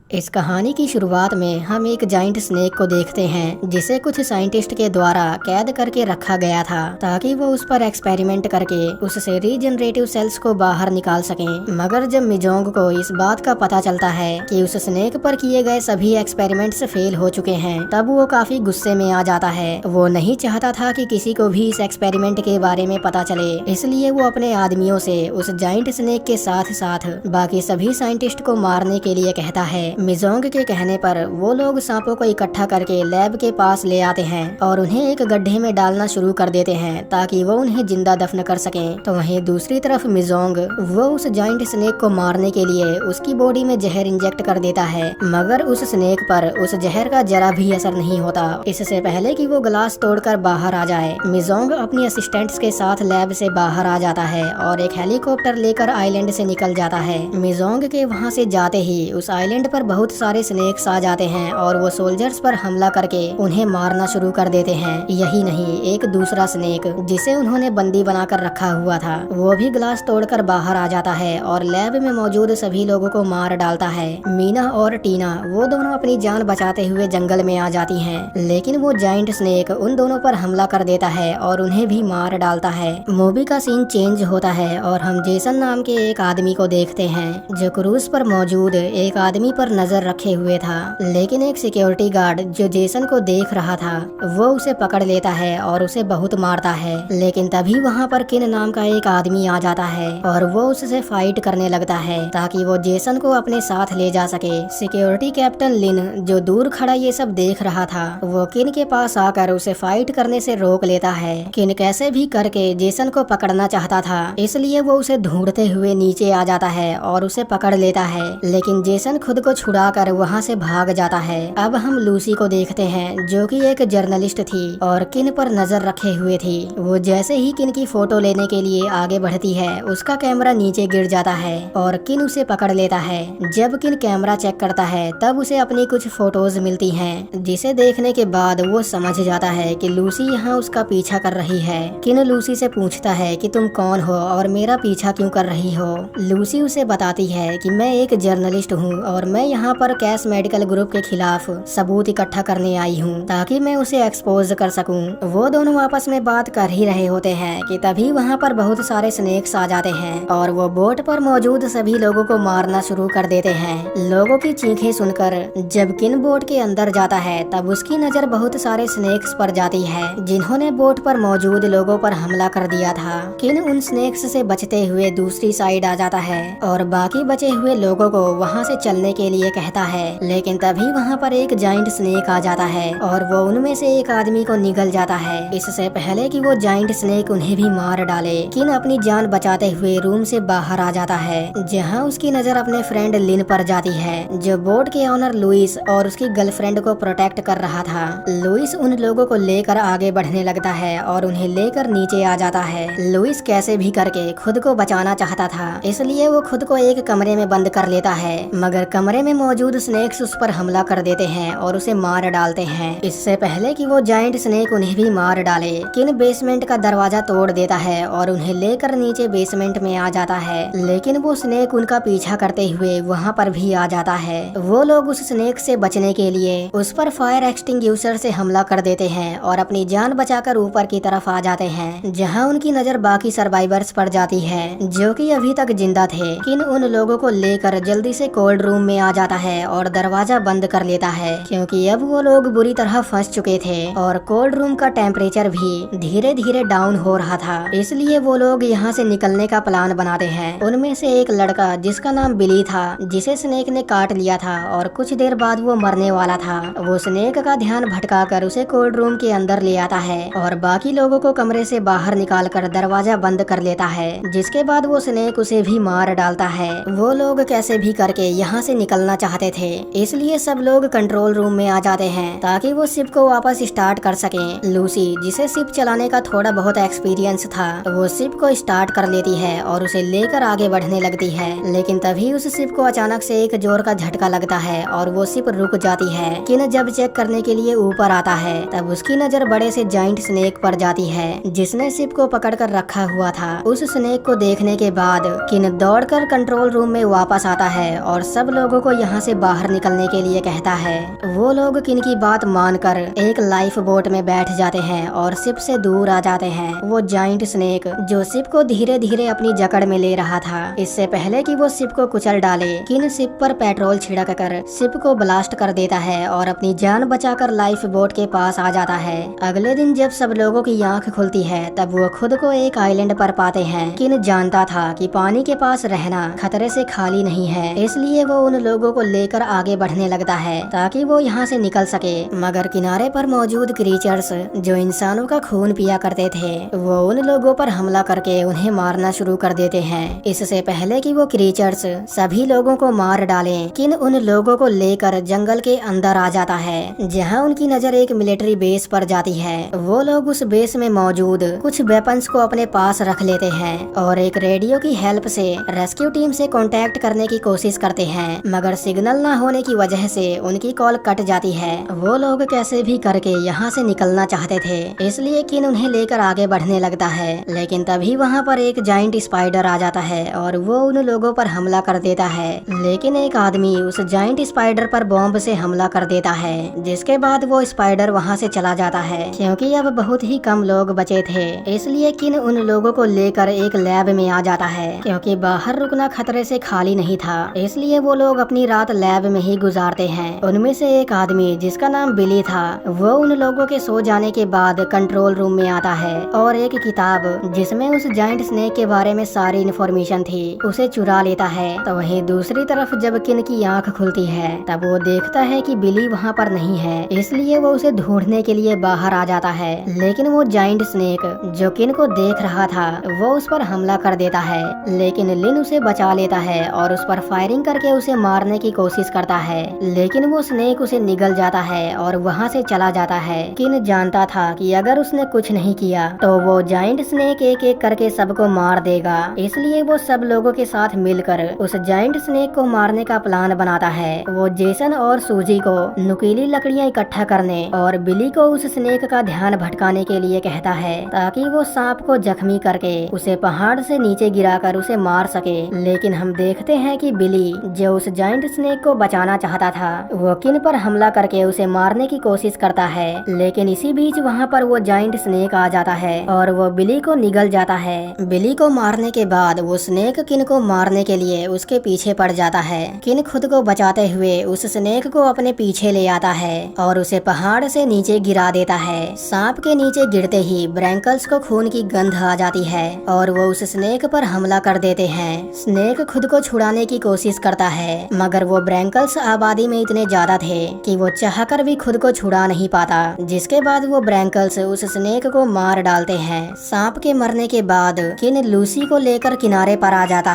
इस कहानी की शुरुआत में हम एक जाइंट स्नेक को देखते हैं जिसे कुछ साइंटिस्ट के द्वारा कैद करके रखा गया था ताकि वो उस पर एक्सपेरिमेंट करके उससे रीजनरेटिव सेल्स को बाहर निकाल सकें। मगर जब मिजोंग को इस बात का पता चलता है कि उस स्नेक पर किए गए सभी एक्सपेरिमेंट्स फेल हो चुके हैं, तब वो काफी गुस्से में आ जाता है। वो नहीं चाहता था कि किसी को भी इस एक्सपेरिमेंट के बारे में पता चले, इसलिए वो अपने आदमियों से उस जाइंट स्नेक के साथ साथ बाकी सभी साइंटिस्ट को मारने के लिए कहता है। मिजोंग के कहने पर वो लोग सांपों को इकट्ठा करके लैब के पास ले आते हैं और उन्हें एक गड्ढे में डालना शुरू कर देते हैं ताकि वो उन्हें जिंदा दफन कर सकें। तो वहीं दूसरी तरफ मिजोंग वो उस जाइंट स्नेक को मारने के लिए उसकी बॉडी में जहर इंजेक्ट कर देता है, मगर उस स्नेक पर उस जहर का जरा भी असर नहीं होता। इससे पहले कि वो ग्लास तोड़कर बाहर आ जाए, मिजोंग अपनी असिस्टेंट्स के साथ लैब से बाहर आ जाता है और एक हेलीकॉप्टर लेकर आइलैंड से निकल जाता है। मिजोंग के वहाँ से जाते ही उस आइलैंड पर बहुत सारे स्नेक्स आ जाते हैं और वो सोल्जर्स पर हमला करके उन्हें मारना शुरू कर देते हैं। यही नहीं, एक दूसरा स्नेक जिसे उन्होंने बंदी बनाकर रखा हुआ था वो भी ग्लास तोड़कर बाहर आ जाता है और लैब में मौजूद सभी लोगों को मार डालता है। मीना और टीना वो दोनों अपनी जान बचाते हुए जंगल में आ जाती हैं, लेकिन वो जाइंट स्नेक उन दोनों पर हमला कर देता है और उन्हें भी मार डालता है। मूवी का सीन चेंज होता है और हम जेसन नाम के एक आदमी को देखते हैं जो क्रूज पर मौजूद एक आदमी पर नजर रखे हुए था, लेकिन एक सिक्योरिटी गार्ड जो जेसन को देख रहा था वो उसे पकड़ लेता है और उसे बहुत मारता है। लेकिन तभी वहाँ पर किन नाम का एक आदमी आ जाता है और वो उससे फाइट करने लगता है ताकि वो जेसन को अपने साथ ले जा सके। सिक्योरिटी कैप्टन लिन जो दूर खड़ा ये सब देख रहा था वो किन के पास आकर उसे फाइट करने से रोक लेता है। किन कैसे भी करके जेसन को पकड़ना चाहता था, इसलिए वो उसे ढूंढते हुए नीचे आ जाता है और उसे पकड़ लेता है, लेकिन जेसन खुद को छुड़ाकर वहाँ से भाग जाता है। अब हम लूसी को देखते हैं जो कि एक जर्नलिस्ट थी और किन पर नजर रखे हुए थी। वो जैसे ही किन की फोटो लेने के लिए आगे बढ़ती है उसका कैमरा नीचे गिर जाता है और किन उसे पकड़ लेता है। जब किन कैमरा चेक करता है तब उसे अपनी कुछ फोटोज मिलती हैं, जिसे देखने के बाद वो समझ जाता है कि लूसी यहाँ उसका पीछा कर रही है। किन लूसी से पूछता है कि तुम कौन हो और मेरा पीछा क्यों कर रही हो। लूसी उसे बताती है कि मैं एक जर्नलिस्ट हूँ और मैं यहाँ पर कैश मेडिकल ग्रुप के खिलाफ सबूत इकट्ठा करने आई हूँ ताकि मैं उसे एक्सपोज कर सकूं। वो दोनों आपस में बात कर ही रहे होते हैं कि तभी वहाँ पर बहुत सारे स्नेक्स आ जाते हैं और वो बोट पर मौजूद सभी लोगों को मारना शुरू कर देते हैं। लोगों की चीखें सुनकर जब किन बोट के अंदर जाता है तब उसकी नजर बहुत सारे स्नेक्स पर जाती है जिन्होंने बोट पर मौजूद लोगों पर हमला कर दिया था। किन उन स्नेक्स से बचते हुए दूसरी साइड आ जाता है और बाकी बचे हुए लोगों को वहाँ से चलने के लिए कहता है, लेकिन तभी वहाँ पर एक जाइंट स्नेक आ जाता है और वो उनमें से एक आदमी को निगल जाता है। इससे पहले कि वो जाइंट स्नेक उन्हें भी मार डाले, किन अपनी जान बचाते हुए रूम से बाहर आ जाता है जहाँ उसकी नजर अपने फ्रेंड लिन पर जाती है जो बोट के ऑनर लुइस और उसकी गर्लफ्रेंड को प्रोटेक्ट कर रहा था। लुइस उन लोगों को लेकर आगे बढ़ने लगता है और उन्हें लेकर नीचे आ जाता है। लुइस कैसे भी करके खुद को बचाना चाहता था, इसलिए वो खुद को एक कमरे में बंद कर लेता है, मगर कमरे में मौजूद स्नेक्स उस पर हमला कर देते हैं और उसे मार डालते हैं। इससे पहले कि वो जाइंट स्नेक उन्हें भी मार डाले, किन बेसमेंट का दरवाजा तोड़ देता है और उन्हें लेकर नीचे बेसमेंट में आ जाता है, लेकिन वो स्नेक उनका पीछा करते हुए वहाँ पर भी आ जाता है। वो लोग उस स्नेक से बचने के लिए उस पर फायर एक्सटिंग्विशर से हमला कर देते हैं और अपनी जान बचाकर ऊपर की तरफ आ जाते हैं जहाँ उनकी नजर बाकी सर्वाइवर्स पर जाती है जो कि अभी तक जिंदा थे। किन उन लोगों को लेकर जल्दी से कोल्ड रूम में आ जाता है और दरवाजा बंद कर लेता है क्योंकि अब वो लोग बुरी तरह फंस चुके थे और कोल्ड रूम का टेम्परेचर भी धीरे धीरे डाउन हो रहा था। इसलिए वो लोग यहाँ से निकलने का प्लान बनाते हैं। उनमें से एक लड़का जिसका नाम बिली था, जिसे स्नेक ने काट लिया था और कुछ देर बाद वो मरने वाला था, वो स्नेक का ध्यान भटकाकर उसे कोल्ड रूम के अंदर ले आता है और बाकी लोगों को कमरे से बाहर निकालकर दरवाजा बंद कर लेता है, जिसके बाद वो स्नेक उसे भी मार डालता है। वो लोग कैसे भी करके यहाँ से निकलना चाहते थे, इसलिए सब लोग कंट्रोल रूम में आ जाते हैं ताकि वो शिप को वापस स्टार्ट कर सकें। लूसी जिसे शिप चलाने का थोड़ा बहुत एक्सपीरियंस था, वो शिप को स्टार्ट कर लेती है और उसे लेकर आगे बढ़ने लगती है, लेकिन तभी उस शिप को अचानक से एक जोर का झटका लगता है और वो शिप रुक जाती है। किन जब चेक करने के लिए ऊपर आता है तब उसकी नजर बड़े से जाइंट स्नेक पर जाती है जिसने शिप को पकड़ कर रखा हुआ था। उस स्नेक को देखने के बाद किन दौड़कर कंट्रोल रूम में वापस आता है और सब लोगों को यहाँ से बाहर निकलने के लिए कहता है। वो लोग किन की बात मानकर एक लाइफ बोट में बैठ जाते हैं और शिप से दूर आ जाते हैं। वो जाइंट स्नेक जो शिप को धीरे धीरे अपनी जकड़ में ले रहा था, इससे पहले कि वो शिप को कुचल डाले, किन शिप पर पेट्रोल छिड़क कर शिप को ब्लास्ट कर देता है और अपनी जान बचाकर लाइफ बोट के पास आ जाता है। अगले दिन जब सब लोगों की आंख खुलती है तब वो खुद को एक आइलैंड पर पाते हैं। किन जानता था कि पानी के पास रहना खतरे से खाली नहीं है, इसलिए वो उन लोगों को लेकर आगे बढ़ने लगता है ताकि वो यहाँ से निकल सके। मगर किनारे पर मौजूद क्रीचर्स जो इंसानों का खून पिया करते थे, वो उन लोगों पर हमला करके उन्हें मारना शुरू कर देते हैं। इससे पहले कि वो क्रीचर्स सभी लोगों को मार डालें, किन उन लोगों को लेकर जंगल के अंदर आ जाता है, जहाँ उनकी नजर एक मिलिट्री बेस पर जाती है। वो लोग उस बेस में मौजूद कुछ वेपन्स को अपने पास रख लेते हैं और एक रेडियो की हेल्प से रेस्क्यू टीम से कांटेक्ट करने की कोशिश करते हैं, मगर सिग्नल न होने की वजह से उनकी कॉल कट जाती है। वो लोग कैसे भी करके यहाँ से निकलना चाहते थे, इसलिए किन उन्हें लेकर आगे बढ़ने लगता है। लेकिन तभी वहाँ पर एक जाइंट स्पाइडर आ जाता है और वो उन लोगों पर हमला कर देता है। लेकिन एक आदमी उस जाइंट स्पाइडर पर बॉम्ब से हमला कर देता है, जिसके बाद वो स्पाइडर वहाँ से चला जाता है। क्योंकि अब बहुत ही कम लोग बचे थे, इसलिए किन उन लोगों को लेकर एक लैब में आ जाता है। क्योंकि बाहर रुकना खतरे से खाली नहीं था, इसलिए वो लोग अपनी रात लैब में ही गुजारते हैं। उनमें से एक आदमी जिसका नाम बिली था, वो उन लोगों के सो जाने के बाद कंट्रोल रूम में आता है और एक किताब जिसमें उस जाइंट स्नेक के बारे में सारी इन्फॉर्मेशन थी उसे चुरा लेता है। तो वहीं दूसरी तरफ जब किन की आंख खुलती है तब वो देखता है कि बिली वहाँ पर नहीं है, इसलिए वो उसे ढूंढने के लिए बाहर आ जाता है। लेकिन वो जाइंट स्नेक जो किन को देख रहा था वो उस पर हमला कर देता है, लेकिन लिन उसे बचा लेता है और उस पर फायरिंग करके उसे मारने की कोशिश करता है। लेकिन वो स्नेक उसे निगल जाता है और वहाँ से चला जाता है। किन जानता था कि अगर उसने कुछ नहीं किया तो वो जाइंट स्नेक एक एक करके सबको मार देगा, इसलिए वो सब लोगों के साथ मिलकर उस जाइंट स्नेक को मारने का प्लान बनाता है। वो जेसन और सूजी को नुकीली लकड़ियाँ इकट्ठा करने और बिली को उस स्नेक का ध्यान भटकाने के लिए कहता है ताकि वो सांप को जख्मी करके उसे पहाड़ से नीचे गिराकर उसे मार सके। लेकिन हम देखते हैं कि बिली जो उस जाइंट स्नेक को बचाना चाहता था, वो किन पर हमला करके उसे मारने की कोशिश करता है। लेकिन इसी बीच वहाँ पर वो जाइंट स्नेक आ जाता है और वो बिली को निगल जाता है। बिली को मारने के बाद वो स्नेक किन को मारने के लिए उसके पीछे पड़ जाता है। किन खुद को बचाते हुए उस स्नेक को अपने पीछे ले आता है और उसे पहाड़ से नीचे गिरा देता है। सांप के नीचे गिरते ही ब्रैंकल्स को खून की गंध आ जाती है और वो उस स्नेक पर हमला कर देते हैं। स्नेक खुद को छुड़ाने की कोशिश करता है, मगर वो ब्रैंकल्स आबादी में इतने ज्यादा थे कि वो चाहकर भी खुद को छुड़ा नहीं पाता, जिसके बाद वो ब्रैंकल्स उस स्नेक को मार डालते हैं। सांप के मरने के बाद किन लूसी को लेकर किनारे पर आ जाता है।